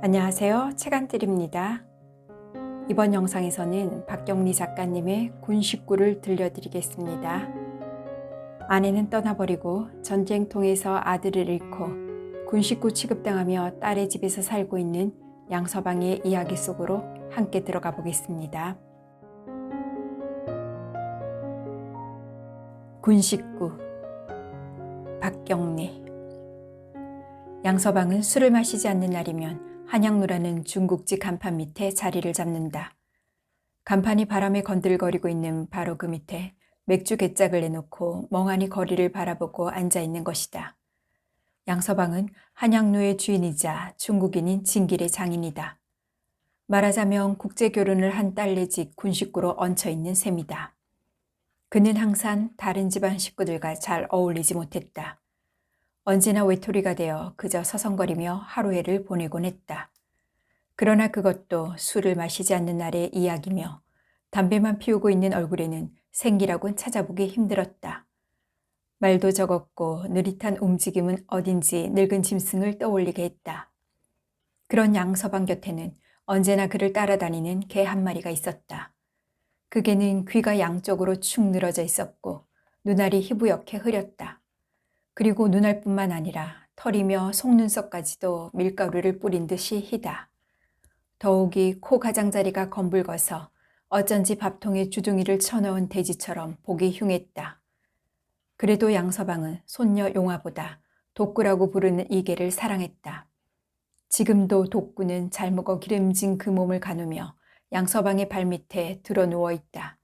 안녕하세요. 책안뜰입니다. 이번 영상에서는 박경리 작가님의 군 식구를 들려드리겠습니다. 아내는 떠나버리고 전쟁통에서 아들을 잃고 군 식구 취급당하며 딸의 집에서 살고 있는 양서방의 이야기 속으로 함께 들어가 보겠습니다. 군 식구 박경리. 양서방은 술을 마시지 않는 날이면 한양루라는 중국집 간판 밑에 자리를 잡는다. 간판이 바람에 건들거리고 있는 바로 그 밑에 맥주 개짝을 내놓고 멍하니 거리를 바라보고 앉아있는 것이다. 양서방은 한양루의 주인이자 중국인인 진길의 장인이다. 말하자면 국제결혼을 한 딸네 집 군식구로 얹혀있는 셈이다. 그는 항상 다른 집안 식구들과 잘 어울리지 못했다. 언제나 외톨이가 되어 그저 서성거리며 하루해를 보내곤 했다. 그러나 그것도 술을 마시지 않는 날의 이야기며 담배만 피우고 있는 얼굴에는 생기라곤 찾아보기 힘들었다. 말도 적었고 느릿한 움직임은 어딘지 늙은 짐승을 떠올리게 했다. 그런 양서방 곁에는 언제나 그를 따라다니는 개 한 마리가 있었다. 그 개는 귀가 양쪽으로 축 늘어져 있었고 눈알이 희부옇게 흐렸다. 그리고 눈알뿐만 아니라 털이며 속눈썹까지도 밀가루를 뿌린 듯이 희다. 더욱이 코 가장자리가 검붉어서 어쩐지 밥통에 주둥이를 쳐넣은 돼지처럼 보기 흉했다. 그래도 양서방은 손녀 용화보다 독구라고 부르는 이 개를 사랑했다. 지금도 독구는 잘 먹어 기름진 그 몸을 가누며 양서방의 발밑에 들어 누워 있다.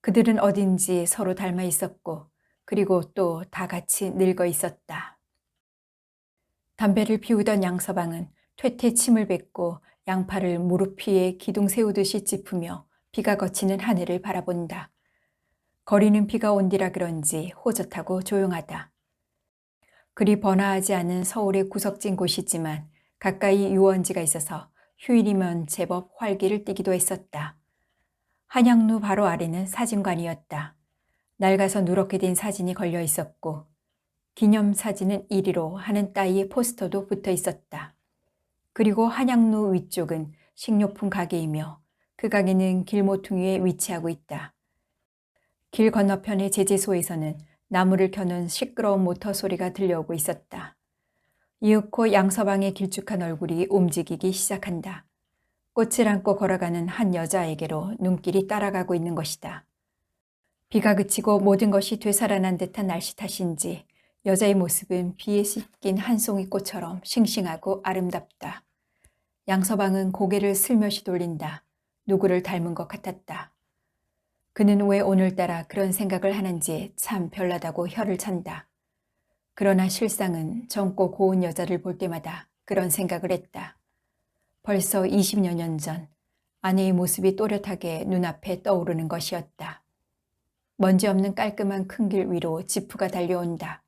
그들은 어딘지 서로 닮아 있었고 그리고 또 다 같이 늙어 있었다. 담배를 피우던 양서방은 퇴퇴 침을 뱉고 양팔을 무릎 위에 기둥 세우듯이 짚으며 비가 거치는 하늘을 바라본다. 거리는 비가 온디라 그런지 호젓하고 조용하다. 그리 번화하지 않은 서울의 구석진 곳이지만 가까이 유원지가 있어서 휴일이면 제법 활기를 띠기도 했었다. 한양루 바로 아래는 사진관이었다. 낡아서 누렇게 된 사진이 걸려 있었고 기념사진은 1위로 하는 따위의 포스터도 붙어 있었다. 그리고 한양루 위쪽은 식료품 가게이며 그 가게는 길 모퉁이에 위치하고 있다. 길 건너편의 제재소에서는 나무를 켜는 시끄러운 모터 소리가 들려오고 있었다. 이윽고 양서방의 길쭉한 얼굴이 움직이기 시작한다. 꽃을 안고 걸어가는 한 여자에게로 눈길이 따라가고 있는 것이다. 비가 그치고 모든 것이 되살아난 듯한 날씨 탓인지 여자의 모습은 비에 씻긴 한 송이 꽃처럼 싱싱하고 아름답다. 양서방은 고개를 슬며시 돌린다. 누구를 닮은 것 같았다. 그는 왜 오늘따라 그런 생각을 하는지 참 별나다고 혀를 찬다. 그러나 실상은 젊고 고운 여자를 볼 때마다 그런 생각을 했다. 벌써 20여 년 전 아내의 모습이 또렷하게 눈앞에 떠오르는 것이었다. 먼지 없는 깔끔한 큰 길 위로 지프가 달려온다.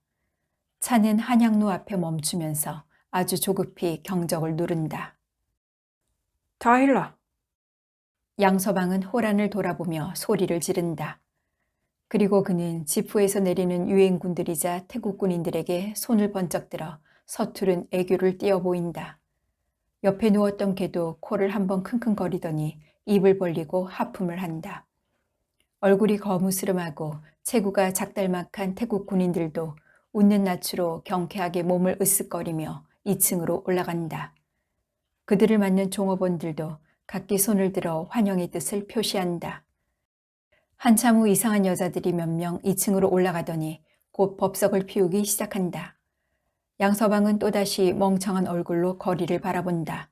차는 한양로 앞에 멈추면서 아주 조급히 경적을 누른다. 타일러! 양서방은 호란을 돌아보며 소리를 지른다. 그리고 그는 지프에서 내리는 유엔군들이자 태국 군인들에게 손을 번쩍 들어 서투른 애교를 띄어 보인다. 옆에 누웠던 개도 코를 한번 킁킁거리더니 입을 벌리고 하품을 한다. 얼굴이 거무스름하고 체구가 작달막한 태국 군인들도 웃는 낯으로 경쾌하게 몸을 으쓱거리며 2층으로 올라간다. 그들을 맞는 종업원들도 각기 손을 들어 환영의 뜻을 표시한다. 한참 후 이상한 여자들이 몇 명 2층으로 올라가더니 곧 법석을 피우기 시작한다. 양서방은 또다시 멍청한 얼굴로 거리를 바라본다.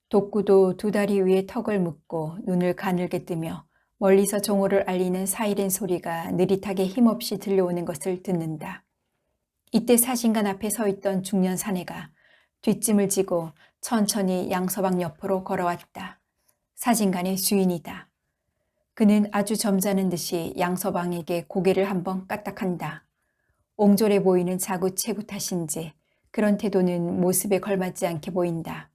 독구도 두 다리 위에 턱을 묶고 눈을 가늘게 뜨며 멀리서 종호를 알리는 사이렌 소리가 느릿하게 힘없이 들려오는 것을 듣는다. 이때 사진관 앞에 서 있던 중년 사내가 뒷짐을 지고 천천히 양서방 옆으로 걸어왔다. 사진관의 주인이다. 그는 아주 점잖은 듯이 양서방에게 고개를 한번 까딱한다. 옹졸해 보이는 자구체구 탓인지 그런 태도는 모습에 걸맞지 않게 보인다.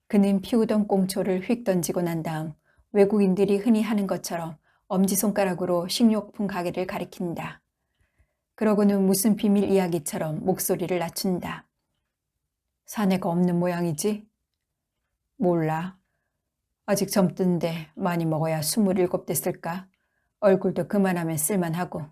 그는 피우던 꽁초를 휙 던지고 난 다음 외국인들이 흔히 하는 것처럼 엄지손가락으로 식료품 가게를 가리킨다. 그러고는 무슨 비밀 이야기처럼 목소리를 낮춘다. 사내가 없는 모양이지? 몰라. 아직 젊던데 많이 먹어야 27 됐을까? 얼굴도 그만하면 쓸만하고.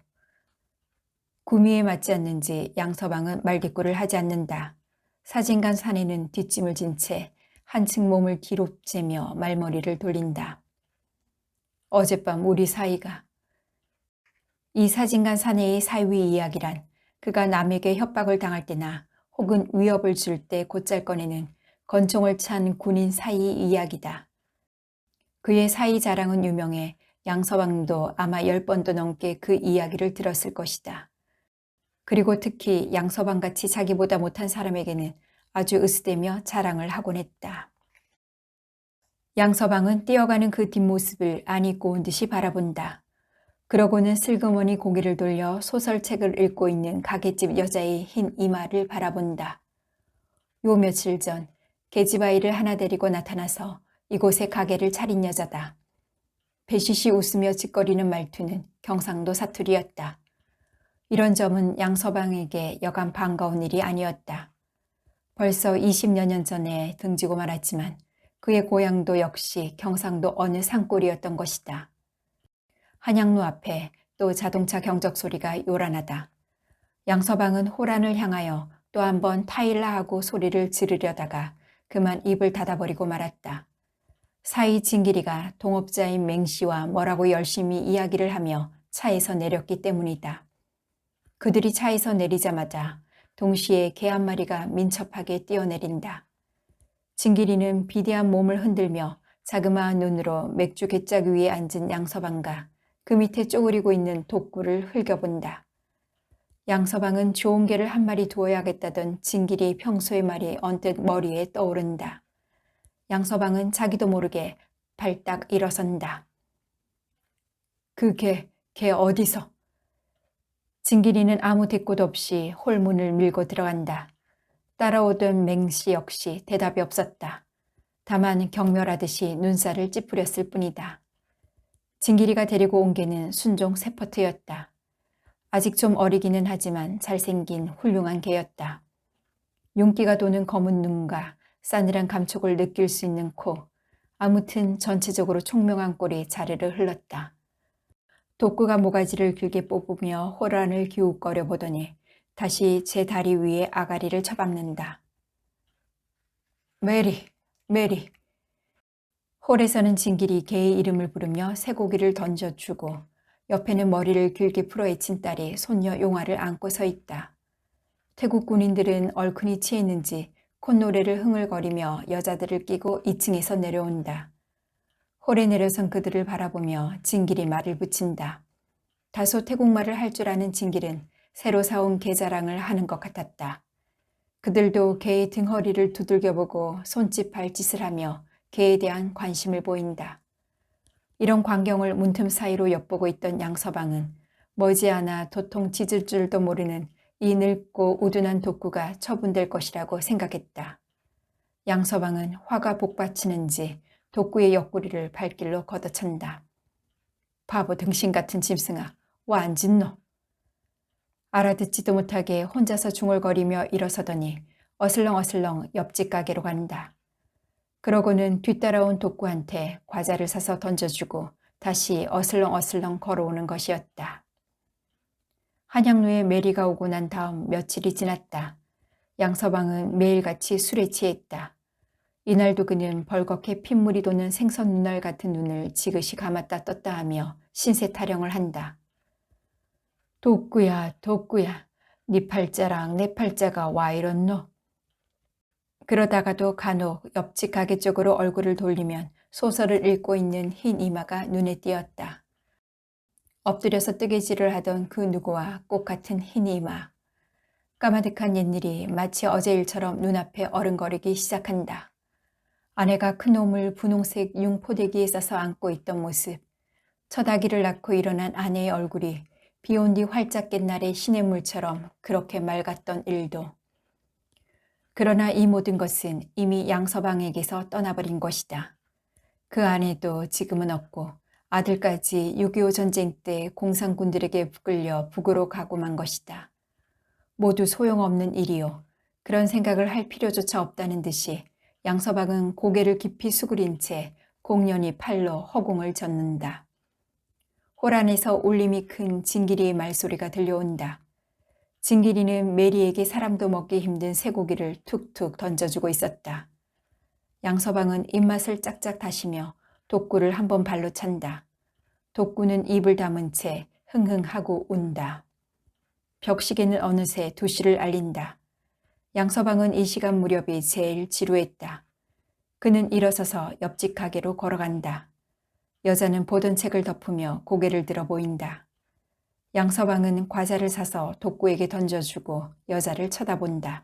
구미에 맞지 않는지 양서방은 말대꾸를 하지 않는다. 사진관 사내는 뒷짐을 진 채 한층 몸을 뒤로 재며 말머리를 돌린다. 어젯밤 우리 사이가. 이 사진관 사내의 사위 이야기란 그가 남에게 협박을 당할 때나 혹은 위협을 줄 때 곧잘 꺼내는 권총을 찬 군인 사이 이야기다. 그의 사이 자랑은 유명해 양서방도 아마 10번도 넘게 그 이야기를 들었을 것이다. 그리고 특히 양서방같이 자기보다 못한 사람에게는 아주 으스대며 자랑을 하곤 했다. 양서방은 뛰어가는 그 뒷모습을 안 잊고 온 듯이 바라본다. 그러고는 슬그머니 고개를 돌려 소설책을 읽고 있는 가게집 여자의 흰 이마를 바라본다. 요 며칠 전 계집아이를 하나 데리고 나타나서 이곳에 가게를 차린 여자다. 배시시 웃으며 짓거리는 말투는 경상도 사투리였다. 이런 점은 양서방에게 여간 반가운 일이 아니었다. 벌써 20여 년 전에 등지고 말았지만 그의 고향도 역시 경상도 어느 산골이었던 것이다. 한양로 앞에 또 자동차 경적 소리가 요란하다. 양서방은 호란을 향하여 또 한 번 타일라 하고 소리를 지르려다가 그만 입을 닫아버리고 말았다. 사이 진길이가 동업자인 맹씨와 뭐라고 열심히 이야기를 하며 차에서 내렸기 때문이다. 그들이 차에서 내리자마자 동시에 개 한 마리가 민첩하게 뛰어내린다. 진길이는 비대한 몸을 흔들며 자그마한 눈으로 맥주 갯짝 위에 앉은 양서방과 그 밑에 쪼그리고 있는 독구를 흘겨본다. 양서방은 좋은 개를 한 마리 두어야겠다던 진길이의 평소의 말이 언뜻 머리에 떠오른다. 양서방은 자기도 모르게 발딱 일어선다. 그 개 어디서? 진길이는 아무 대꾸도 없이 홀문을 밀고 들어간다. 따라오던 맹씨 역시 대답이 없었다. 다만 경멸하듯이 눈살을 찌푸렸을 뿐이다. 진길이가 데리고 온 개는 순종 세퍼트였다. 아직 좀 어리기는 하지만 잘생긴 훌륭한 개였다. 윤기가 도는 검은 눈과 싸늘한 감촉을 느낄 수 있는 코, 아무튼 전체적으로 총명한 꼴이 자리를 흘렀다. 독구가 모가지를 길게 뽑으며 호란을 기웃거려 보더니 다시 제 다리 위에 아가리를 쳐박는다. 메리, 메리. 홀에서는 진길이 개의 이름을 부르며 쇠고기를 던져주고 옆에는 머리를 길게 풀어헤친 딸이 손녀 용화를 안고 서 있다. 태국 군인들은 얼큰이 취했는지 콧노래를 흥얼거리며 여자들을 끼고 2층에서 내려온다. 홀에 내려선 그들을 바라보며 진길이 말을 붙인다. 다소 태국말을 할 줄 아는 진길은 새로 사온 개 자랑을 하는 것 같았다. 그들도 개의 등허리를 두들겨보고 손짓 발짓을 하며 개에 대한 관심을 보인다. 이런 광경을 문틈 사이로 엿보고 있던 양서방은 머지않아 도통 짖을 줄도 모르는 이 늙고 우둔한 독구가 처분될 것이라고 생각했다. 양서방은 화가 복받치는지 독구의 옆구리를 발길로 걷어찬다. 바보 등신 같은 짐승아, 와 안 짖노. 알아듣지도 못하게 혼자서 중얼거리며 일어서더니 어슬렁어슬렁 옆집 가게로 간다. 그러고는 뒤따라온 독구한테 과자를 사서 던져주고 다시 어슬렁어슬렁 걸어오는 것이었다. 한양로에 메리가 오고 난 다음 며칠이 지났다. 양서방은 매일같이 술에 취했다. 이날도 그는 벌겋게 핏물이 도는 생선 눈알 같은 눈을 지그시 감았다 떴다 하며 신세 타령을 한다. 독구야, 독구야, 네 팔자랑 내 팔자가 와 이렇노? 그러다가도 간혹 옆집 가게 쪽으로 얼굴을 돌리면 소설을 읽고 있는 흰 이마가 눈에 띄었다. 엎드려서 뜨개질을 하던 그 누구와 똑같은 흰 이마. 까마득한 옛일이 마치 어제 일처럼 눈앞에 어른거리기 시작한다. 아내가 큰놈을 분홍색 융포대기에 싸서 안고 있던 모습. 첫 아기를 낳고 일어난 아내의 얼굴이 비온 뒤 활짝 깬 날의 시냇물처럼 그렇게 맑았던 일도. 그러나 이 모든 것은 이미 양서방에게서 떠나버린 것이다. 그 아내도 지금은 없고 아들까지 6.25 전쟁 때 공산군들에게 끌려 북으로 가고 만 것이다. 모두 소용없는 일이요. 그런 생각을 할 필요조차 없다는 듯이 양서방은 고개를 깊이 수그린 채 공연히 팔로 허공을 젓는다. 홀 안에서 울림이 큰 진길이의 말소리가 들려온다. 진길이는 메리에게 사람도 먹기 힘든 쇠고기를 툭툭 던져주고 있었다. 양서방은 입맛을 짝짝 다시며 독구를 한번 발로 찬다. 독구는 입을 다문 채 흥흥하고 운다. 벽시계는 어느새 2시를 알린다. 양서방은 이 시간 무렵이 제일 지루했다. 그는 일어서서 옆집 가게로 걸어간다. 여자는 보던 책을 덮으며 고개를 들어 보인다. 양서방은 과자를 사서 독구에게 던져주고 여자를 쳐다본다.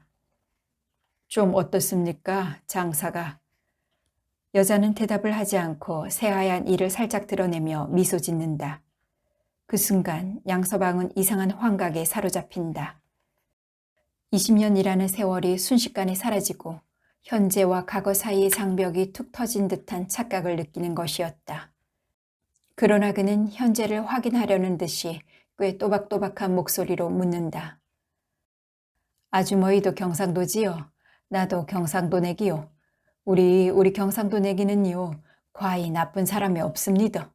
좀 어떻습니까, 장사가? 여자는 대답을 하지 않고 새하얀 이를 살짝 드러내며 미소 짓는다. 그 순간 양서방은 이상한 환각에 사로잡힌다. 20년이라는 세월이 순식간에 사라지고 현재와 과거 사이의 장벽이 툭 터진 듯한 착각을 느끼는 것이었다. 그러나 그는 현재를 확인하려는 듯이 꽤 또박또박한 목소리로 묻는다. 아주머니도 경상도지요? 나도 경상도 내기요. 우리 경상도 내기는요, 과히 나쁜 사람이 없습니다.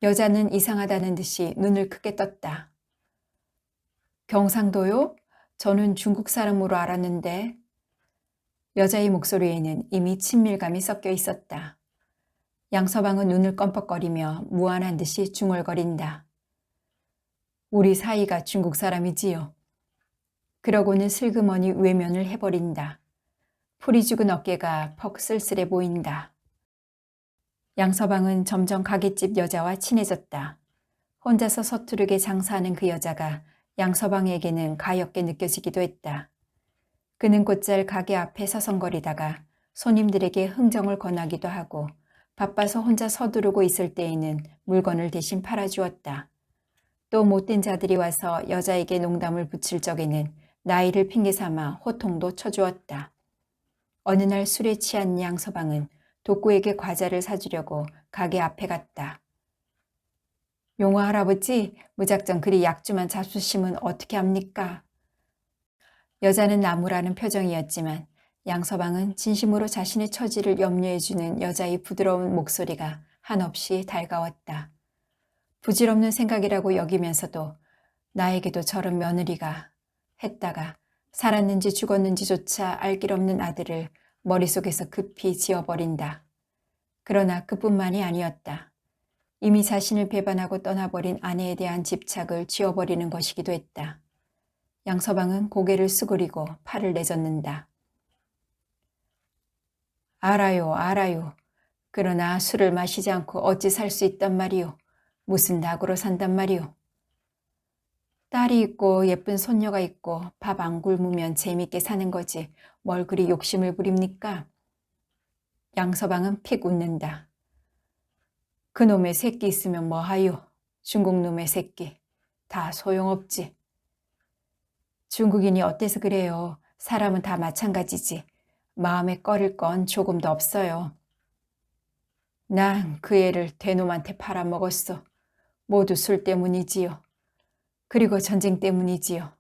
여자는 이상하다는 듯이 눈을 크게 떴다. 경상도요? 저는 중국 사람으로 알았는데. 여자의 목소리에는 이미 친밀감이 섞여 있었다. 양서방은 눈을 껌뻑거리며 무안한 듯이 중얼거린다. 우리 사이가 중국 사람이지요. 그러고는 슬그머니 외면을 해버린다. 풀이 죽은 어깨가 퍽 쓸쓸해 보인다. 양서방은 점점 가게집 여자와 친해졌다. 혼자서 서투르게 장사하는 그 여자가 양서방에게는 가엾게 느껴지기도 했다. 그는 곧잘 가게 앞에 서성거리다가 손님들에게 흥정을 권하기도 하고 바빠서 혼자 서두르고 있을 때에는 물건을 대신 팔아주었다. 또 못된 자들이 와서 여자에게 농담을 붙일 적에는 나이를 핑계삼아 호통도 쳐주었다. 어느 날 술에 취한 양서방은 독구에게 과자를 사주려고 가게 앞에 갔다. 용호 할아버지, 무작정 그리 약주만 잡수시면 어떻게 합니까? 여자는 나무라는 표정이었지만 양서방은 진심으로 자신의 처지를 염려해주는 여자의 부드러운 목소리가 한없이 달가웠다. 부질없는 생각이라고 여기면서도 나에게도 저런 며느리가 했다가 살았는지 죽었는지조차 알 길 없는 아들을 머릿속에서 급히 지워버린다. 그러나 그뿐만이 아니었다. 이미 자신을 배반하고 떠나버린 아내에 대한 집착을 지워버리는 것이기도 했다. 양서방은 고개를 수그리고 팔을 내젓는다. 알아요. 그러나 술을 마시지 않고 어찌 살 수 있단 말이오. 무슨 낙으로 산단 말이오. 딸이 있고 예쁜 손녀가 있고 밥 안 굶으면 재밌게 사는 거지 뭘 그리 욕심을 부립니까? 양서방은 픽 웃는다. 그놈의 새끼 있으면 뭐하요? 중국놈의 새끼. 다 소용없지. 중국인이 어때서 그래요? 사람은 다 마찬가지지. 마음에 꺼릴 건 조금도 없어요. 난 그 애를 대놈한테 팔아먹었어. 모두 술 때문이지요. 그리고 전쟁 때문이지요.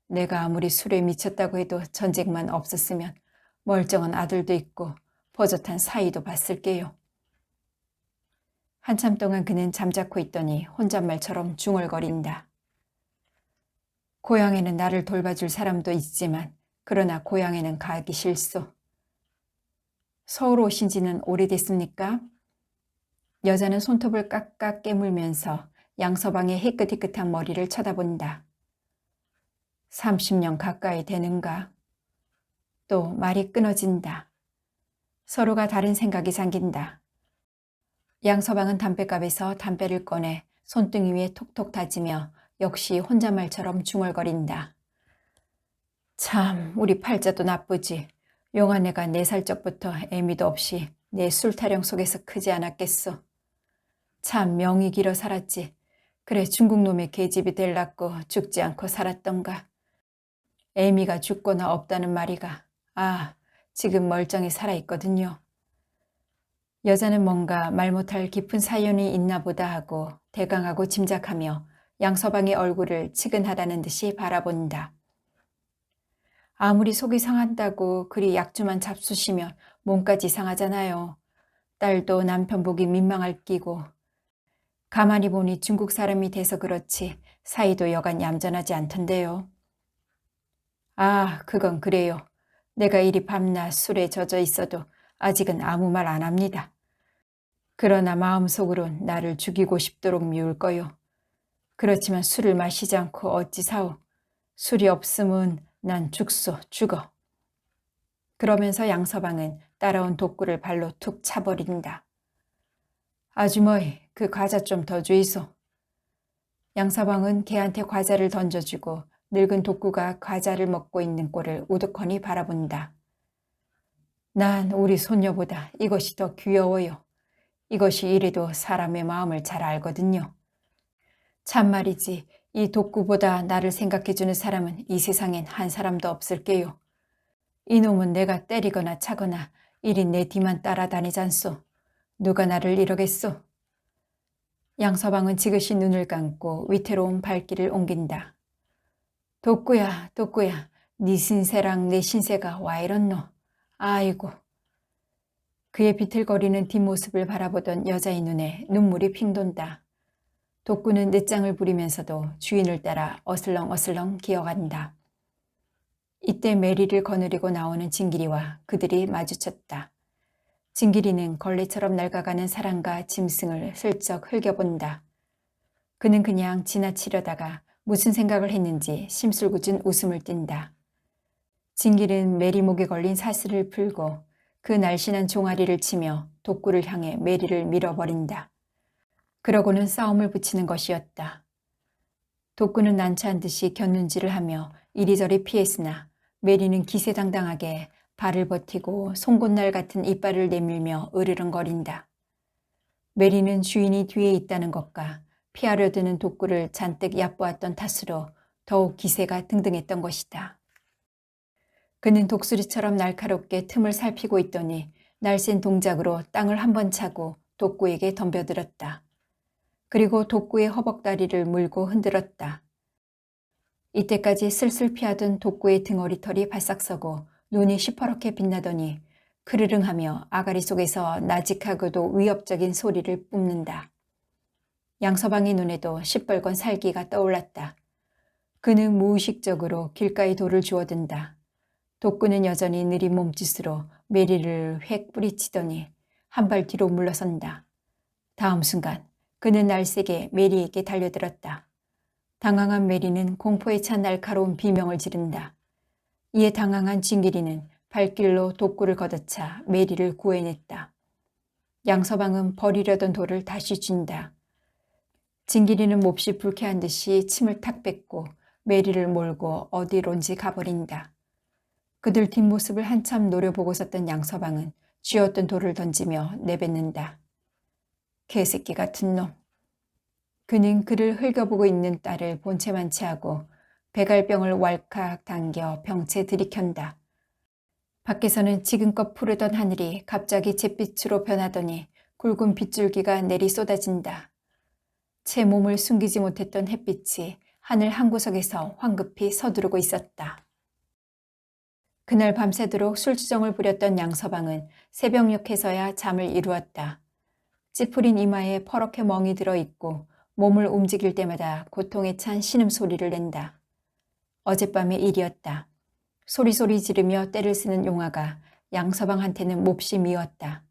내가 아무리 술에 미쳤다고 해도 전쟁만 없었으면 멀쩡한 아들도 있고 버젓한 사이도 봤을게요. 한참 동안 그는 잠자코 있더니 혼잣말처럼 중얼거린다. 고향에는 나를 돌봐줄 사람도 있지만 그러나 고향에는 가기 싫소. 서울 오신 지는 오래됐습니까? 여자는 손톱을 깍깍 깨물면서 양서방의 희끗희끗한 머리를 쳐다본다. 30년 가까이 되는가? 또 말이 끊어진다. 서로가 다른 생각이 잠긴다. 양서방은 담뱃갑에서 담배를 꺼내 손등이 위에 톡톡 다지며 역시 혼잣말처럼 중얼거린다. 참, 우리 팔자도 나쁘지. 용한애가 4살 적부터 애미도 없이 내 술타령 속에서 크지 않았겠소. 참 명이 길어 살았지. 그래 중국놈의 계집이 될라고 죽지 않고 살았던가. 애미가 죽거나 없다는 말이가. 아, 지금 멀쩡히 살아있거든요. 여자는 뭔가 말 못할 깊은 사연이 있나 보다 하고 대강하고 짐작하며 양서방의 얼굴을 치근하다는 듯이 바라본다. 아무리 속이 상한다고 그리 약주만 잡수시면 몸까지 상하잖아요. 딸도 남편 보기 민망할 끼고. 가만히 보니 중국 사람이 돼서 그렇지 사이도 여간 얌전하지 않던데요. 아, 그건 그래요. 내가 이리 밤낮 술에 젖어 있어도 아직은 아무 말 안 합니다. 그러나 마음속으론 나를 죽이고 싶도록 미울 거요. 그렇지만 술을 마시지 않고 어찌 사오. 술이 없음은 난 죽소, 죽어. 그러면서 양서방은 따라온 독구를 발로 툭 차버린다. 아주머니, 그 과자 좀 더 주이소. 양서방은 걔한테 과자를 던져주고 늙은 독구가 과자를 먹고 있는 꼴을 우두커니 바라본다. 난 우리 손녀보다 이것이 더 귀여워요. 이것이 이래도 사람의 마음을 잘 알거든요. 참말이지 이 독구보다 나를 생각해주는 사람은 이 세상엔 한 사람도 없을게요. 이놈은 내가 때리거나 차거나 이리 내 뒤만 따라다니잖소. 누가 나를 이러겠소. 양서방은 지그시 눈을 감고 위태로운 발길을 옮긴다. 독구야, 독구야, 네 신세랑 내 신세가 와 이렇노. 아이고. 그의 비틀거리는 뒷모습을 바라보던 여자의 눈에 눈물이 핑 돈다. 독구는 늦장을 부리면서도 주인을 따라 어슬렁어슬렁 기어간다. 이때 메리를 거느리고 나오는 진길이와 그들이 마주쳤다. 진길이는 걸레처럼 낡아가는 사람과 짐승을 슬쩍 흘겨본다. 그는 그냥 지나치려다가 무슨 생각을 했는지 심술궂은 웃음을 띈다. 진길은 메리 목에 걸린 사슬을 풀고 그 날씬한 종아리를 치며 독구를 향해 메리를 밀어버린다. 그러고는 싸움을 붙이는 것이었다. 독구는 난처한 듯이 곁눈질을 하며 이리저리 피했으나 메리는 기세당당하게 발을 버티고 송곳날 같은 이빨을 내밀며 으르렁거린다. 메리는 주인이 뒤에 있다는 것과 피하려 드는 독구를 잔뜩 얕보았던 탓으로 더욱 기세가 등등했던 것이다. 그는 독수리처럼 날카롭게 틈을 살피고 있더니 날쌘 동작으로 땅을 한 번 차고 독구에게 덤벼들었다. 그리고 독구의 허벅다리를 물고 흔들었다. 이때까지 슬슬 피하던 독구의 등허리 털이 발싹 서고 눈이 시퍼렇게 빛나더니 크르릉하며 아가리 속에서 나직하고도 위협적인 소리를 뿜는다. 양서방의 눈에도 시뻘건 살기가 떠올랐다. 그는 무의식적으로 길가의 돌을 주워든다. 독구는 여전히 느린 몸짓으로 메리를 획 뿌리치더니 한 발 뒤로 물러선다. 다음 순간 그는 날쌔게 메리에게 달려들었다. 당황한 메리는 공포에 찬 날카로운 비명을 지른다. 이에 당황한 진길이는 발길로 독구를 걷어차 메리를 구해냈다. 양서방은 버리려던 돌을 다시 쥔다. 진길이는 몹시 불쾌한 듯이 침을 탁 뱉고 메리를 몰고 어디론지 가버린다. 그들 뒷모습을 한참 노려보고 섰던 양서방은 쥐었던 돌을 던지며 내뱉는다. 개새끼 같은 놈. 그는 그를 흘겨보고 있는 딸을 본체만치 하고 배갈병을 왈칵 당겨 병채 들이켠다. 밖에서는 지금껏 푸르던 하늘이 갑자기 잿빛으로 변하더니 굵은 빗줄기가 내리 쏟아진다. 채 몸을 숨기지 못했던 햇빛이 하늘 한 구석에서 황급히 서두르고 있었다. 그날 밤새도록 술주정을 부렸던 양서방은 새벽녘에서야 잠을 이루었다. 찌푸린 이마에 퍼렇게 멍이 들어있고 몸을 움직일 때마다 고통에 찬 신음소리를 낸다. 어젯밤의 일이었다. 소리소리 지르며 떼를 쓰는 용화가 양서방한테는 몹시 미웠다.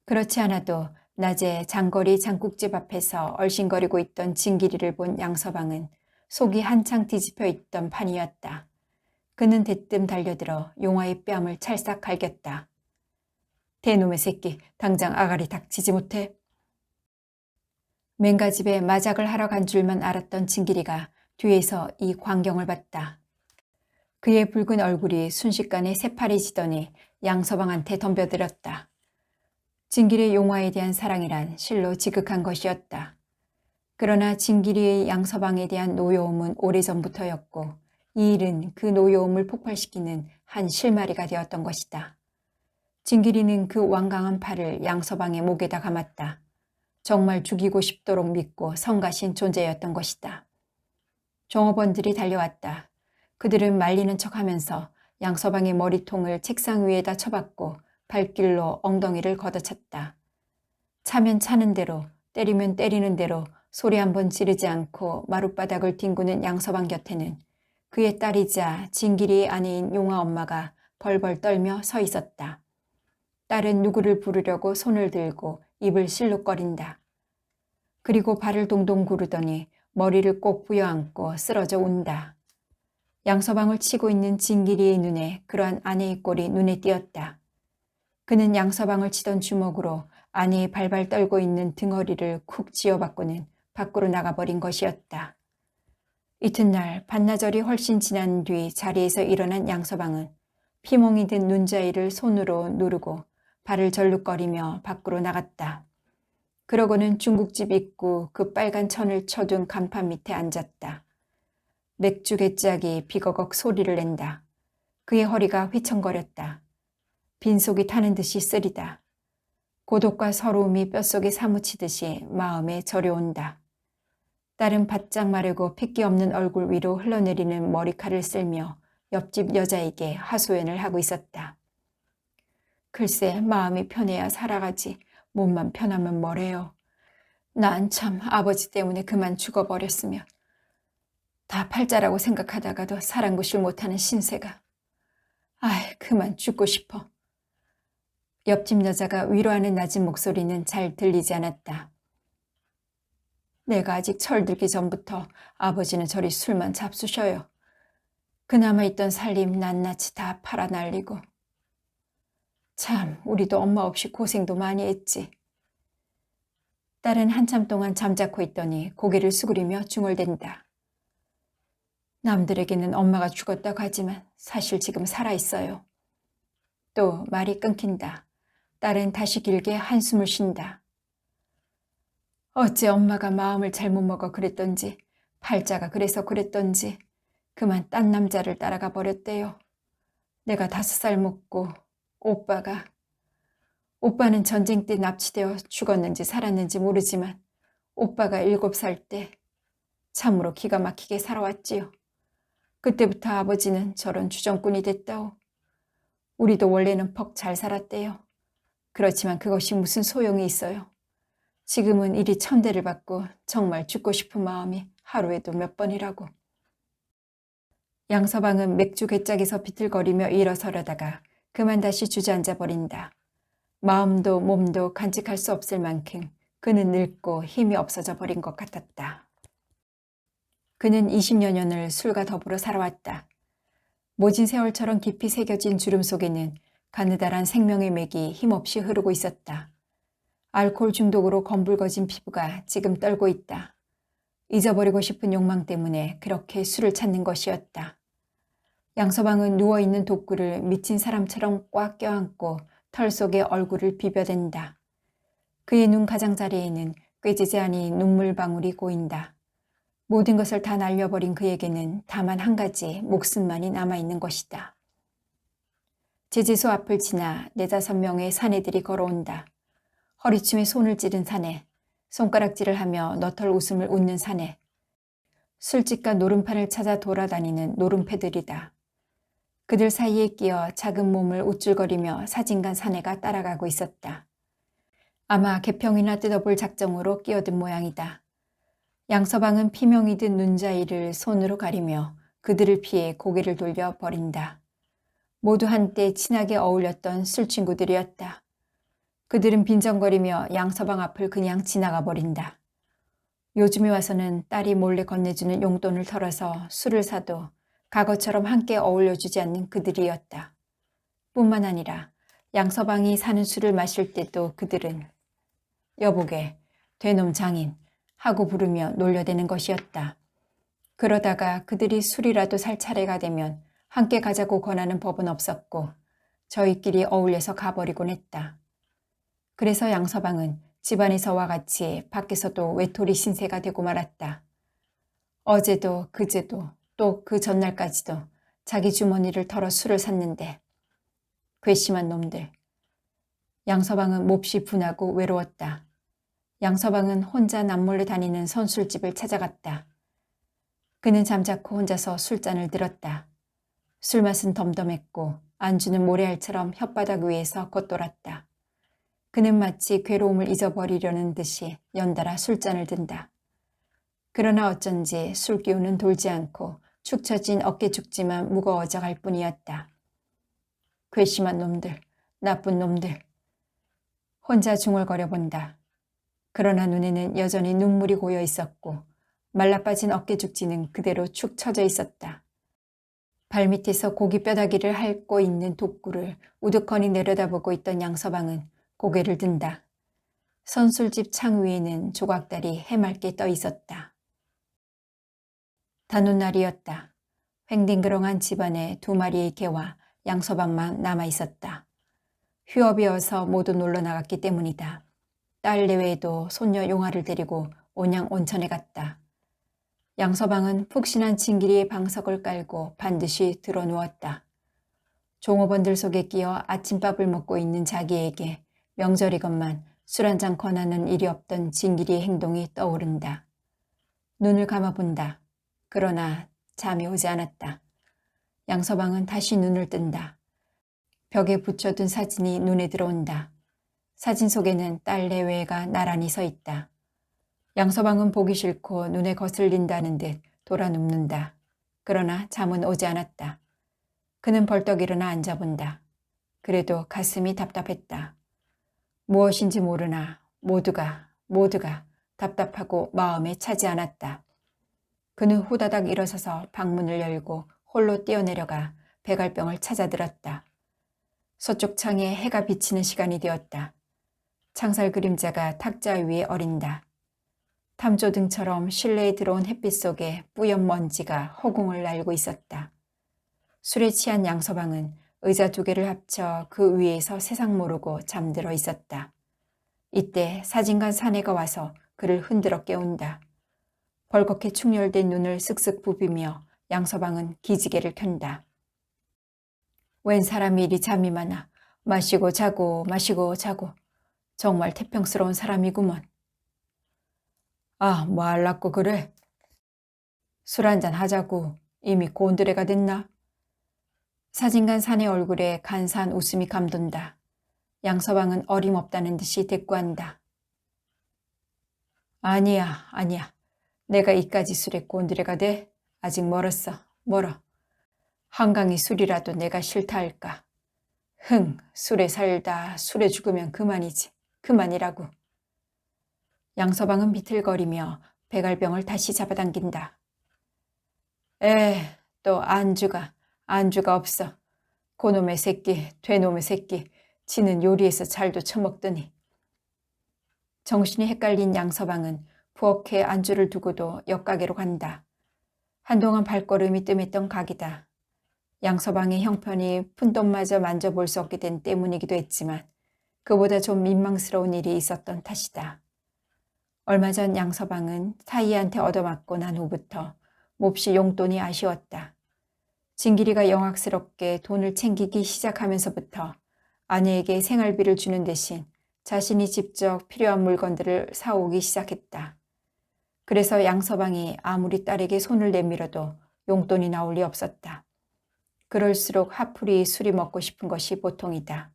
그렇지 않아도 낮에 장거리 장국집 앞에서 얼씬거리고 있던 진길이를 본 양서방은 속이 한창 뒤집혀 있던 판이었다. 그는 대뜸 달려들어 용화의 뺨을 찰싹 갈겼다. 대놈의 새끼, 당장 아가리 닥치지 못해. 맹가집에 마작을 하러 간 줄만 알았던 진길이가 뒤에서 이 광경을 봤다. 그의 붉은 얼굴이 순식간에 새파래지더니 양서방한테 덤벼들었다. 진길이의 용화에 대한 사랑이란 실로 지극한 것이었다. 그러나 진길이의 양서방에 대한 노여움은 오래전부터였고 이 일은 그 노여움을 폭발시키는 한 실마리가 되었던 것이다. 진길이는 그 완강한 팔을 양서방의 목에다 감았다. 정말 죽이고 싶도록 믿고 성가신 존재였던 것이다. 종업원들이 달려왔다. 그들은 말리는 척하면서 양서방의 머리통을 책상 위에다 쳐박고 발길로 엉덩이를 걷어찼다. 차면 차는 대로, 때리면 때리는 대로 소리 한번 지르지 않고 마룻바닥을 뒹구는 양서방 곁에는 그의 딸이자 진길이의 아내인 용화 엄마가 벌벌 떨며 서 있었다. 딸은 누구를 부르려고 손을 들고 입을 실룩거린다. 그리고 발을 동동 구르더니 머리를 꼭 부여안고 쓰러져 운다. 양서방을 치고 있는 진길이의 눈에 그러한 아내의 꼴이 눈에 띄었다. 그는 양서방을 치던 주먹으로 아내의 발발 떨고 있는 등허리를 쿡 쥐어받고는 밖으로 나가버린 것이었다. 이튿날 반나절이 훨씬 지난 뒤 자리에서 일어난 양서방은 피멍이 든 눈자위를 손으로 누르고 발을 절룩거리며 밖으로 나갔다. 그러고는 중국집 입구 그 빨간 천을 쳐둔 간판 밑에 앉았다. 맥주 개짝이 비거걱 소리를 낸다. 그의 허리가 휘청거렸다. 빈속이 타는 듯이 쓰리다. 고독과 서러움이 뼛속에 사무치듯이 마음에 저려온다. 딸은 바짝 마르고 핏기 없는 얼굴 위로 흘러내리는 머리칼을 쓸며 옆집 여자에게 하소연을 하고 있었다. 글쎄 마음이 편해야 살아가지 몸만 편하면 뭐래요. 난 참 아버지 때문에 그만 죽어버렸으면. 다 팔자라고 생각하다가도 사랑구실 못하는 신세가. 아이 그만 죽고 싶어. 옆집 여자가 위로하는 낮은 목소리는 잘 들리지 않았다. 내가 아직 철들기 전부터 아버지는 저리 술만 잡수셔요. 그나마 있던 살림 낱낱이 다 팔아날리고. 참 우리도 엄마 없이 고생도 많이 했지. 딸은 한참 동안 잠자코 있더니 고개를 수그리며 중얼댄다. 남들에게는 엄마가 죽었다고 하지만 사실 지금 살아있어요. 또 말이 끊긴다. 딸은 다시 길게 한숨을 쉰다. 어째 엄마가 마음을 잘못 먹어 그랬던지 팔자가 그래서 그랬던지 그만 딴 남자를 따라가 버렸대요. 내가 5살 먹고 오빠는 전쟁 때 납치되어 죽었는지 살았는지 모르지만 오빠가 7살 때 참으로 기가 막히게 살아왔지요. 그때부터 아버지는 저런 주정꾼이 됐다오. 우리도 원래는 퍽 잘 살았대요. 그렇지만 그것이 무슨 소용이 있어요. 지금은 일이 천대를 받고 정말 죽고 싶은 마음이 하루에도 몇 번이라고. 양서방은 맥주 괴짝에서 비틀거리며 일어서려다가 그만 다시 주저앉아 버린다. 마음도 몸도 간직할 수 없을 만큼 그는 늙고 힘이 없어져 버린 것 같았다. 그는 20여 년을 술과 더불어 살아왔다. 모진 세월처럼 깊이 새겨진 주름 속에는 가느다란 생명의 맥이 힘없이 흐르고 있었다. 알코올 중독으로 검붉어진 피부가 지금 떨고 있다. 잊어버리고 싶은 욕망 때문에 그렇게 술을 찾는 것이었다. 양서방은 누워있는 독구를 미친 사람처럼 꽉 껴안고 털 속에 얼굴을 비벼댄다. 그의 눈 가장자리에는 꾀지지 않은 눈물방울이 고인다. 모든 것을 다 날려버린 그에게는 다만 한 가지 목숨만이 남아있는 것이다. 제지소 앞을 지나 4~5명의 사내들이 걸어온다. 허리춤에 손을 찌른 사내, 손가락질을 하며 너털 웃음을 웃는 사내, 술집과 노름판을 찾아 돌아다니는 노름패들이다. 그들 사이에 끼어 작은 몸을 우쭐거리며 사진간 사내가 따라가고 있었다. 아마 개평이나 뜯어볼 작정으로 끼어든 모양이다. 양서방은 피명이 든 눈자위를 손으로 가리며 그들을 피해 고개를 돌려 버린다. 모두 한때 친하게 어울렸던 술친구들이었다. 그들은 빈정거리며 양서방 앞을 그냥 지나가 버린다. 요즘에 와서는 딸이 몰래 건네주는 용돈을 털어서 술을 사도 과거처럼 함께 어울려주지 않는 그들이었다. 뿐만 아니라 양서방이 사는 술을 마실 때도 그들은 여보게, 되놈 장인 하고 부르며 놀려대는 것이었다. 그러다가 그들이 술이라도 살 차례가 되면 함께 가자고 권하는 법은 없었고 저희끼리 어울려서 가버리곤 했다. 그래서 양서방은 집안에서와 같이 밖에서도 외톨이 신세가 되고 말았다. 어제도 그제도 또 그 전날까지도 자기 주머니를 털어 술을 샀는데 괘씸한 놈들. 양서방은 몹시 분하고 외로웠다. 양서방은 혼자 남몰래 다니는 선술집을 찾아갔다. 그는 잠자코 혼자서 술잔을 들었다. 술맛은 덤덤했고 안주는 모래알처럼 혓바닥 위에서 겉돌았다. 그는 마치 괴로움을 잊어버리려는 듯이 연달아 술잔을 든다. 그러나 어쩐지 술기운은 돌지 않고 축 처진 어깨죽지만 무거워져 갈 뿐이었다. 괘씸한 놈들, 나쁜 놈들. 혼자 중얼거려 본다. 그러나 눈에는 여전히 눈물이 고여 있었고 말라빠진 어깨죽지는 그대로 축 처져 있었다. 발밑에서 고기 뼈다귀를 핥고 있는 독구를 우두커니 내려다보고 있던 양서방은 고개를 든다. 선술집 창 위에는 조각달이 해맑게 떠 있었다. 단오날이었다. 횡댕그렁한 집안에 2마리의 개와 양서방만 남아 있었다. 휴업이어서 모두 놀러 나갔기 때문이다. 딸 내외에도 손녀 용화를 데리고 온양 온천에 갔다. 양서방은 푹신한 징기리의 방석을 깔고 반드시 들어 누웠다. 종업원들 속에 끼어 아침밥을 먹고 있는 자기에게 명절이건만 술 한잔 권하는 일이 없던 징기리의 행동이 떠오른다. 눈을 감아본다. 그러나 잠이 오지 않았다. 양서방은 다시 눈을 뜬다. 벽에 붙여둔 사진이 눈에 들어온다. 사진 속에는 딸 내외가 나란히 서 있다. 양서방은 보기 싫고 눈에 거슬린다는 듯 돌아 눕는다. 그러나 잠은 오지 않았다. 그는 벌떡 일어나 앉아본다. 그래도 가슴이 답답했다. 무엇인지 모르나 모두가 답답하고 마음에 차지 않았다. 그는 후다닥 일어서서 방문을 열고 홀로 뛰어내려가 백알병을 찾아들었다. 서쪽 창에 해가 비치는 시간이 되었다. 창살 그림자가 탁자 위에 어린다. 탐조등처럼 실내에 들어온 햇빛 속에 뿌연 먼지가 허공을 날고 있었다. 술에 취한 양서방은 의자 2개를 합쳐 그 위에서 세상 모르고 잠들어 있었다. 이때 사진관 사내가 와서 그를 흔들어 깨운다. 벌겋게 충혈된 눈을 쓱쓱 부비며 양서방은 기지개를 켠다. 웬 사람이 이리 잠이 많아. 마시고 자고 마시고 자고. 정말 태평스러운 사람이구먼. 아, 뭐 할라고 그래? 술 한잔 하자고. 이미 곤드레가 됐나? 사진관 사내 얼굴에 간사한 웃음이 감돈다. 양서방은 어림없다는 듯이 대꾸한다. 아니야. 내가 이까지 술에 곤드레가 돼? 아직 멀었어. 멀어. 한강이 술이라도 내가 싫다 할까. 술에 살다 술에 죽으면 그만이지. 그만이라고. 양서방은 비틀거리며 백알병을 다시 잡아당긴다. 또 안주가 없어. 고놈의 새끼, 되놈의 새끼, 지는 요리해서 잘도 처먹더니. 정신이 헷갈린 양서방은 부엌에 안주를 두고도 옆가게로 간다. 한동안 발걸음이 뜸했던 가게다. 양서방의 형편이 푼돈마저 만져볼 수 없게 된 때문이기도 했지만 그보다 좀 민망스러운 일이 있었던 탓이다. 얼마 전 양서방은 사이한테 얻어맞고 난 후부터 몹시 용돈이 아쉬웠다. 진길이가 영악스럽게 돈을 챙기기 시작하면서부터 아내에게 생활비를 주는 대신 자신이 직접 필요한 물건들을 사오기 시작했다. 그래서 양서방이 아무리 딸에게 손을 내밀어도 용돈이 나올 리 없었다. 그럴수록 하풀이 술이 먹고 싶은 것이 보통이다.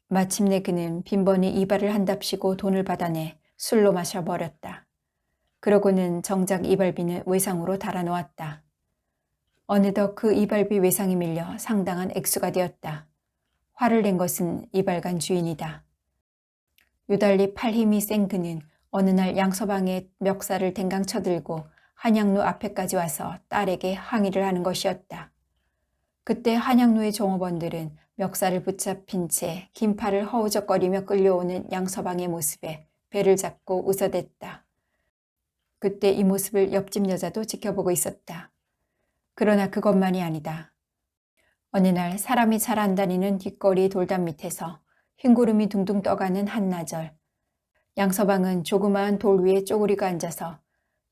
마침내 그는 빈번히 이발을 한답시고 돈을 받아내 술로 마셔버렸다. 그러고는 정작 이발비는 외상으로 달아놓았다. 어느덧 그 이발비 외상이 밀려 상당한 액수가 되었다. 화를 낸 것은 이발관 주인이다. 유달리 팔 힘이 센 그는 어느 날 양서방의 멱살을 댕강 쳐들고 한양루 앞에까지 와서 딸에게 항의를 하는 것이었다. 그때 한양루의 종업원들은 멱살을 붙잡힌 채 긴 팔을 허우적거리며 끌려오는 양서방의 모습에 배를 잡고 웃어댔다. 그때 이 모습을 옆집 여자도 지켜보고 있었다. 그러나 그것만이 아니다. 어느 날 사람이 잘 안 다니는 뒷거리 돌담 밑에서 흰구름이 둥둥 떠가는 한나절, 양서방은 조그마한 돌 위에 쪼그리고 앉아서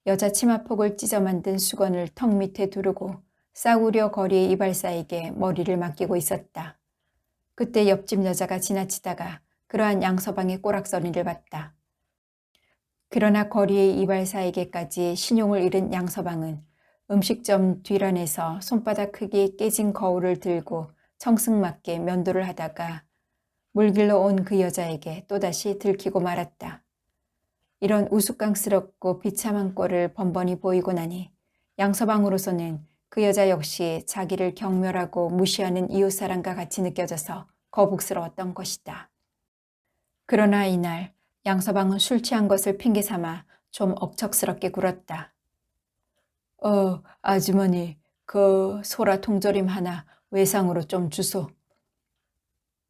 여자 치마폭을 찢어 만든 수건을 턱 밑에 두르고 싸구려 거리의 이발사에게 머리를 맡기고 있었다. 그때 옆집 여자가 지나치다가 그러한 양서방의 꼬락서리를 봤다. 그러나 거리의 이발사에게까지 신용을 잃은 양서방은 음식점 뒤란에서 손바닥 크기의 깨진 거울을 들고 청승맞게 면도를 하다가 물길로 온 그 여자에게 또다시 들키고 말았다. 이런 우스꽝스럽고 비참한 꼴을 번번이 보이고 나니 양서방으로서는 그 여자 역시 자기를 경멸하고 무시하는 이웃사람과 같이 느껴져서 거북스러웠던 것이다. 그러나 이날 양서방은 술 취한 것을 핑계삼아 좀 억척스럽게 굴었다. 아주머니, 그 소라 통조림 하나 외상으로 좀 주소.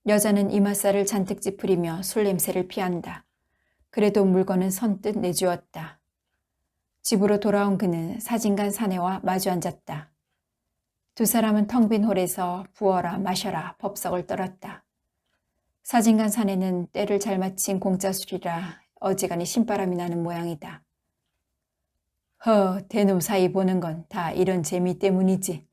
여자는 이맛살을 잔뜩 찌푸리며 술 냄새를 피한다. 그래도 물건은 선뜻 내주었다. 집으로 돌아온 그는 사진관 사내와 마주 앉았다. 두 사람은 텅 빈 홀에서 부어라 마셔라 법석을 떨었다. 사진관 사내는 때를 잘 맞힌 공짜 술이라 어지간히 신바람이 나는 모양이다. 대놈 사이 보는 건 다 이런 재미 때문이지.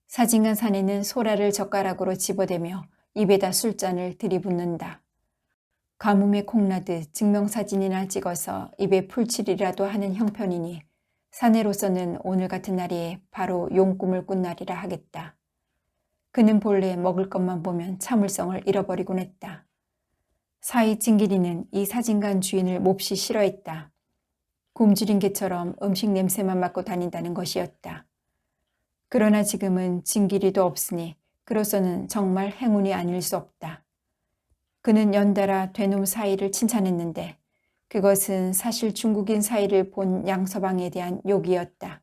사진관 사내는 소라를 젓가락으로 집어대며 입에다 술잔을 들이붓는다. 가뭄에 콩나듯 증명사진이나 찍어서 입에 풀칠이라도 하는 형편이니 사내로서는 오늘 같은 날이 바로 용꿈을 꾼 날이라 하겠다. 그는 본래 먹을 것만 보면 참을성을 잃어버리곤 했다. 사이 찡기리는 이 사진관 주인을 몹시 싫어했다. 굶주린 개처럼 음식 냄새만 맡고 다닌다는 것이었다. 그러나 지금은 징기리도 없으니 그로서는 정말 행운이 아닐 수 없다. 그는 연달아 되놈 사이를 칭찬했는데 그것은 사실 중국인 사이를 본 양서방에 대한 욕이었다.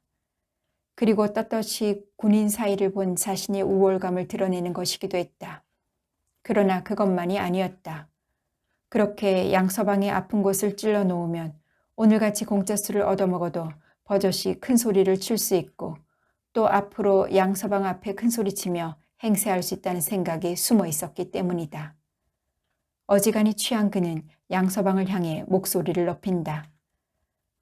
그리고 떳떳이 군인 사이를 본 자신의 우월감을 드러내는 것이기도 했다. 그러나 그것만이 아니었다. 그렇게 양서방의 아픈 곳을 찔러 놓으면 오늘같이 공짜 술을 얻어먹어도 버젓이 큰 소리를 칠 수 있고 또 앞으로 양서방 앞에 큰 소리치며 행세할 수 있다는 생각이 숨어 있었기 때문이다. 어지간히 취한 그는 양서방을 향해 목소리를 높인다.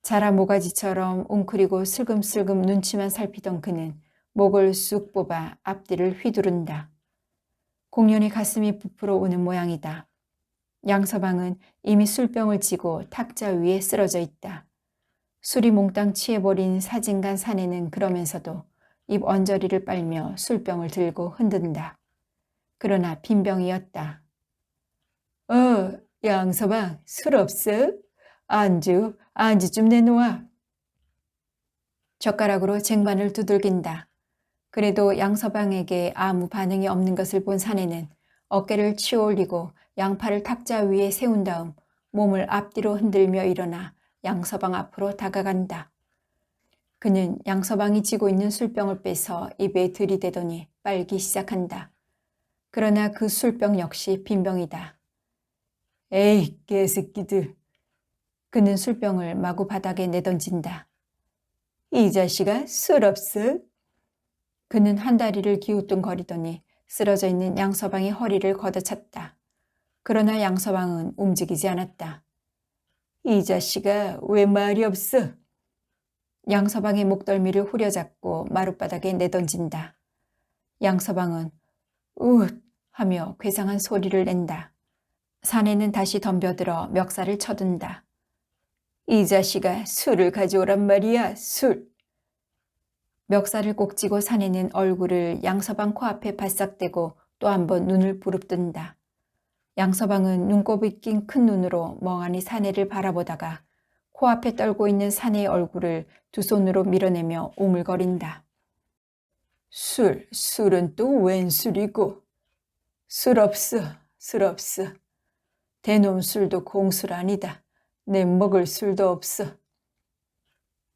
자라 모가지처럼 웅크리고 슬금슬금 눈치만 살피던 그는 목을 쑥 뽑아 앞뒤를 휘두른다. 공연히 가슴이 부풀어 오는 모양이다. 양서방은 이미 술병을 쥐고 탁자 위에 쓰러져 있다. 술이 몽땅 취해버린 사진관 사내는 그러면서도 입 언저리를 빨며 술병을 들고 흔든다. 그러나 빈병이었다. 양서방, 술 없어? 안주 좀 내놓아. 젓가락으로 쟁반을 두들긴다. 그래도 양서방에게 아무 반응이 없는 것을 본 사내는 어깨를 치어 올리고 양팔을 탁자 위에 세운 다음 몸을 앞뒤로 흔들며 일어나 양서방 앞으로 다가간다. 그는 양서방이 쥐고 있는 술병을 빼서 입에 들이대더니 빨기 시작한다. 그러나 그 술병 역시 빈병이다. 에이, 개새끼들. 그는 술병을 마구 바닥에 내던진다. 이 자식아, 술 없어? 그는 한 다리를 기우뚱거리더니 쓰러져 있는 양서방의 허리를 걷어찼다. 그러나 양서방은 움직이지 않았다. 이 자식아, 왜 말이 없어? 양서방의 목덜미를 후려잡고 마룻바닥에 내던진다. 양서방은 웃 하며 괴상한 소리를 낸다. 사내는 다시 덤벼들어 멱살을 쳐든다. 이 자식아, 술을 가져오란 말이야, 술. 멱살을 꼭 쥐고 사내는 얼굴을 양서방 코앞에 바싹 대고 또 한 번 눈을 부릅뜬다. 양서방은 눈곱이 낀 큰 눈으로 멍하니 사내를 바라보다가 코앞에 떨고 있는 사내의 얼굴을 두 손으로 밀어내며 오물거린다. 술은 또 웬 술이고? 술 없어. 대놈 술도 공술 아니다. 내 먹을 술도 없어.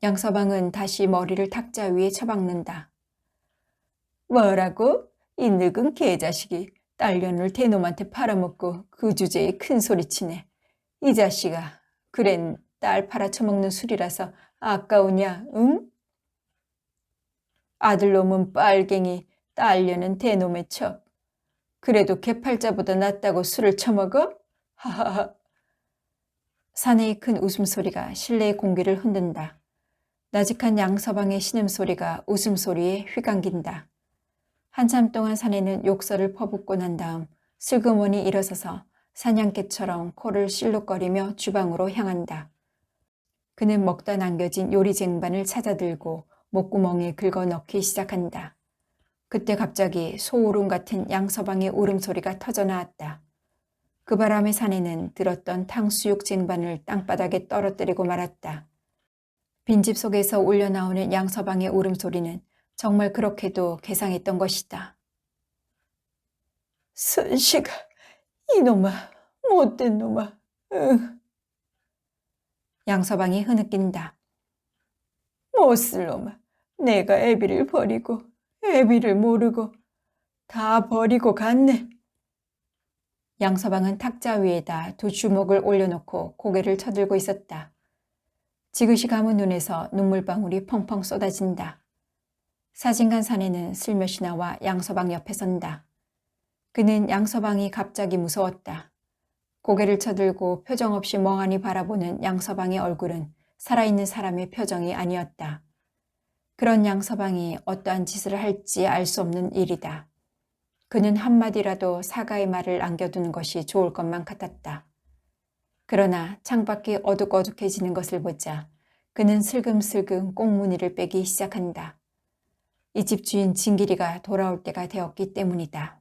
양서방은 다시 머리를 탁자 위에 처박는다. 뭐라고? 이 늙은 개자식이 딸년을 대놈한테 팔아먹고 그 주제에 큰 소리치네. 이 자식아, 그랜 딸 팔아쳐먹는 술이라서 아까우냐, 응? 아들놈은 빨갱이, 딸년은 대놈의 척. 그래도 개팔자보다 낫다고 술을 처먹어? 하하하. 사내의 큰 웃음소리가 실내의 공기를 흔든다. 나직한 양서방의 신음소리가 웃음소리에 휘감긴다. 한참 동안 사내는 욕설을 퍼붓고 난 다음 슬그머니 일어서서 사냥개처럼 코를 실룩거리며 주방으로 향한다. 그는 먹다 남겨진 요리 쟁반을 찾아들고 목구멍에 긁어 넣기 시작한다. 그때 갑자기 소울음 같은 양서방의 울음소리가 터져나왔다. 그 바람에 사내는 들었던 탕수육 쟁반을 땅바닥에 떨어뜨리고 말았다. 빈집 속에서 울려나오는 양서방의 울음소리는 정말 그렇게도 괴상했던 것이다. 선씨가, 이놈아, 못된 놈아. 응. 양서방이 흐느낀다. 못쓸 놈아, 내가 애비를 버리고 애비를 모르고 다 버리고 갔네. 양서방은 탁자 위에다 두 주먹을 올려놓고 고개를 쳐들고 있었다. 지그시 감은 눈에서 눈물방울이 펑펑 쏟아진다. 사진관 사내는 슬며시 나와 양서방 옆에 선다. 그는 양서방이 갑자기 무서웠다. 고개를 쳐들고 표정 없이 멍하니 바라보는 양서방의 얼굴은 살아있는 사람의 표정이 아니었다. 그런 양서방이 어떠한 짓을 할지 알 수 없는 일이다. 그는 한마디라도 사과의 말을 남겨두는 것이 좋을 것만 같았다. 그러나 창밖이 어둑어둑해지는 것을 보자 그는 슬금슬금 꽁무니를 빼기 시작한다. 이 집 주인 진길이가 돌아올 때가 되었기 때문이다.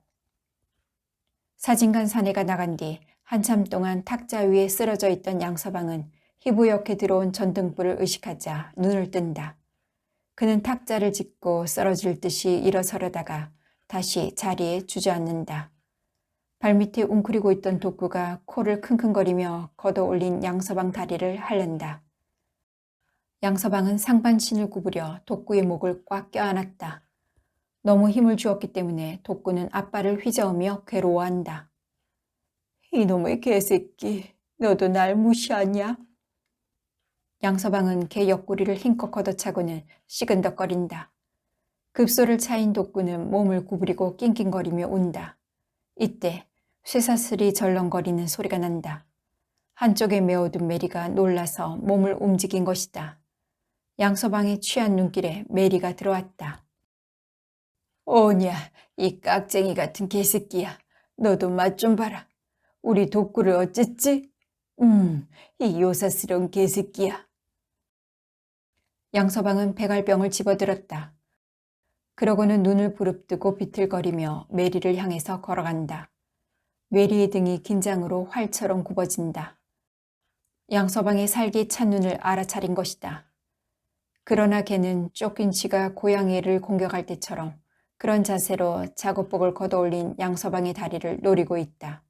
사진관 사내가 나간 뒤 한참 동안 탁자 위에 쓰러져 있던 양서방은 희부옇게 들어온 전등불을 의식하자 눈을 뜬다. 그는 탁자를 짚고 쓰러질 듯이 일어서려다가 다시 자리에 주저앉는다. 발밑에 웅크리고 있던 독구가 코를 킁킁거리며 걷어올린 양서방 다리를 핥는다. 양서방은 상반신을 구부려 독구의 목을 꽉 껴안았다. 너무 힘을 주었기 때문에 독구는 앞발을 휘저으며 괴로워한다. 이놈의 개새끼, 너도 날 무시하냐? 양서방은 개 옆구리를 힘껏 걷어차고는 시근덕거린다. 급소를 차인 독구는 몸을 구부리고 낑낑거리며 운다. 이때 쇠사슬이 절렁거리는 소리가 난다. 한쪽에 메어둔 메리가 놀라서 몸을 움직인 것이다. 양서방의 취한 눈길에 메리가 들어왔다. 오냐, 이 깍쟁이 같은 개새끼야. 너도 맛 좀 봐라. 우리 독구를 어쨌지? 이 요사스러운 개새끼야. 양서방은 백알병을 집어들었다. 그러고는 눈을 부릅뜨고 비틀거리며 메리를 향해서 걸어간다. 메리의 등이 긴장으로 활처럼 굽어진다. 양서방의 살기 찬 눈을 알아차린 것이다. 그러나 걔는 쫓긴 쥐가 고양이를 공격할 때처럼 그런 자세로 작업복을 걷어올린 양서방의 다리를 노리고 있다.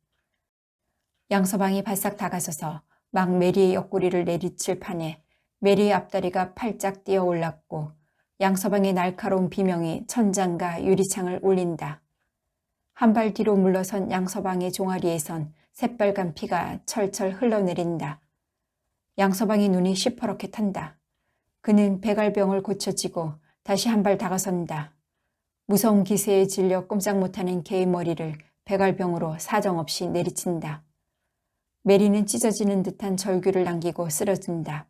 양서방이 바싹 다가서서 막 메리의 옆구리를 내리칠 판에 메리의 앞다리가 팔짝 뛰어 올랐고 양서방의 날카로운 비명이 천장과 유리창을 울린다. 한 발 뒤로 물러선 양서방의 종아리에선 새빨간 피가 철철 흘러내린다. 양서방의 눈이 시퍼렇게 탄다. 그는 백알병을 고쳐쥐고 다시 한 발 다가선다. 무서운 기세에 질려 꼼짝 못하는 개의 머리를 백알병으로 사정없이 내리친다. 메리는 찢어지는 듯한 절규를 남기고 쓰러진다.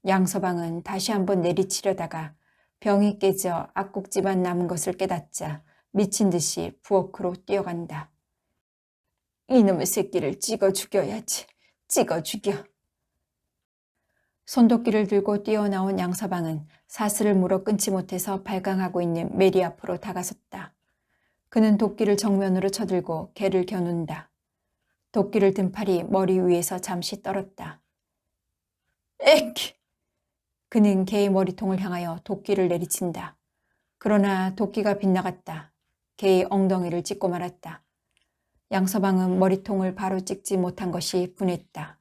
양서방은 다시 한번 내리치려다가 병이 깨져 앞꼭지만 남은 것을 깨닫자 미친 듯이 부엌으로 뛰어간다. 이놈의 새끼를 찍어 죽여야지. 찍어 죽여. 손도끼를 들고 뛰어나온 양서방은 사슬을 물어 끊지 못해서 발광하고 있는 메리 앞으로 다가섰다. 그는 도끼를 정면으로 쳐들고 개를 겨눈다. 도끼를 든 팔이 머리 위에서 잠시 떨었다. 액! 그는 개의 머리통을 향하여 도끼를 내리친다. 그러나 도끼가 빗나갔다. 개의 엉덩이를 찍고 말았다. 양서방은 머리통을 바로 찍지 못한 것이 분했다.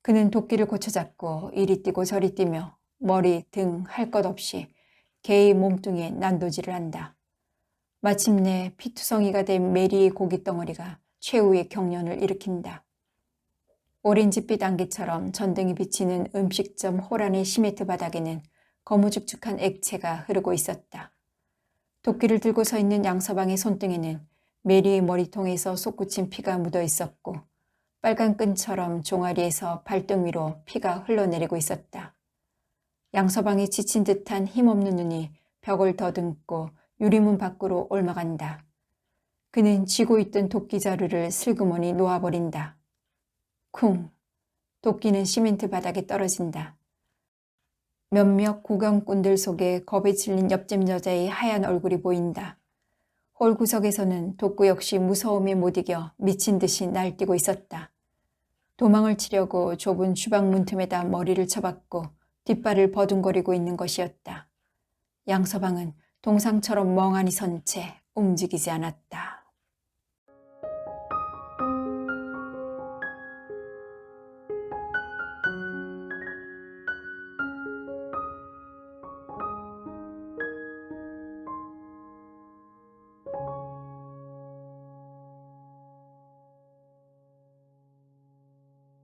그는 도끼를 고쳐잡고 이리 뛰고 저리 뛰며 머리, 등 할 것 없이 개의 몸뚱이에 난도질을 한다. 마침내 피투성이가 된 메리의 고깃덩어리가 최후의 경련을 일으킨다. 오렌지빛 안개처럼 전등이 비치는 음식점 호란의 시멘트 바닥에는 거무죽죽한 액체가 흐르고 있었다. 도끼를 들고 서 있는 양서방의 손등에는 메리의 머리통에서 솟구친 피가 묻어 있었고 빨간 끈처럼 종아리에서 발등 위로 피가 흘러내리고 있었다. 양서방이 지친 듯한 힘없는 눈이 벽을 더듬고 유리문 밖으로 옮아간다. 그는 쥐고 있던 도끼 자루를 슬그머니 놓아버린다. 쿵! 도끼는 시멘트 바닥에 떨어진다. 몇몇 구경꾼들 속에 겁에 질린 옆집 여자의 하얀 얼굴이 보인다. 홀 구석에서는 독구 역시 무서움에 못 이겨 미친 듯이 날뛰고 있었다. 도망을 치려고 좁은 주방 문틈에다 머리를 쳐박고 뒷발을 버둥거리고 있는 것이었다. 양서방은 동상처럼 멍하니 선 채 움직이지 않았다.